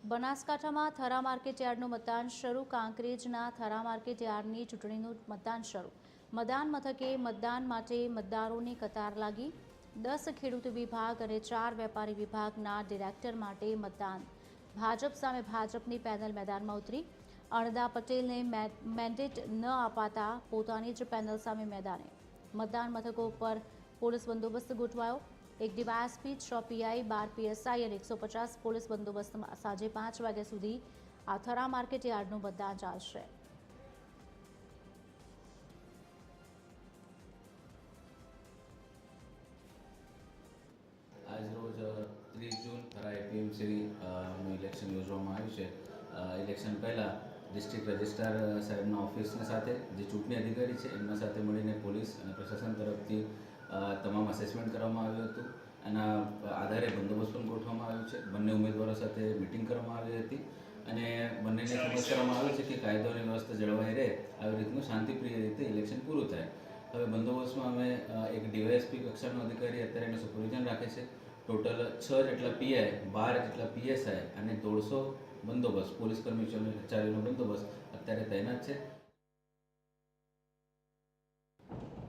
બનાસકાંઠામાં થરા માર્કેટ યાર્ડનું મતદાન શરૂ। કાંકરેજના થરા માર્કેટ યાર્ડની ચૂંટણીનું મતદાન શરૂ। મતદાન મથકે મતદાન માટે મતદારોની કતાર લાગી। 10 ખેડૂત વિભાગ અને 4 વેપારી વિભાગના ડિરેક્ટર માટે મતદાન। ભાજપ સામે ભાજપની પેનલ મેદાનમાં ઉતરી। અણદા પટેલને મેન્ડેટ ન અપાતા પોતાની જ પેનલ સામે મેદાને। મતદાન મથકો પર પોલીસ બંદોબસ્ત ગોઠવાયો। એક ડીવાયએસપી, 6 પીઆઈ, 12 પીએસઆઈ અને 150 પોલીસ બંદોબસ્તમાં સાંજે 5 વાગ્યા સુધી આ થરા માર્કેટ યાર્ડનું મતદાન ચાલશે। આજરોજ 30 જૂન થરા એપીએમસીનું ઇલેક્શન યોજવામાં આવ્યું છે। ઇલેક્શન પહેલાં ડિસ્ટ્રિક્ટ રજિસ્ટ્રાર સાહેબના ઓફિસની સાથે જે ચૂંટણી અધિકારી છે એમના સાથે મળીને પોલીસ અને પ્રશાસન તરફથી તમામ અસેસમેન્ટ કરવામાં આવ્યું હતું। એના આધારે બંદોબસ્ત પણ ગોઠવવામાં આવ્યો છે। બંને ઉમેદવારો સાથે મિટિંગ કરવામાં આવી હતી અને બંનેને સમજ કરવામાં આવી છે કે કાયદો અને વ્યવસ્થા જળવાઈ રહે આવી રીતનું શાંતિપ્રિય રીતે ઇલેક્શન પૂરું થાય। હવે બંદોબસ્તમાં અમે એક ડીવાયએસપી કક્ષાનો અધિકારી અત્યારે એનું સુપરવિઝન રાખે છે। ટોટલ 6 જેટલા પીઆઈ, 12 જેટલા પીએસઆઈ અને 150 બંદોબસ્ત પોલીસ કર્મચારીઓનો બંદોબસ્ત અત્યારે તૈનાત છે।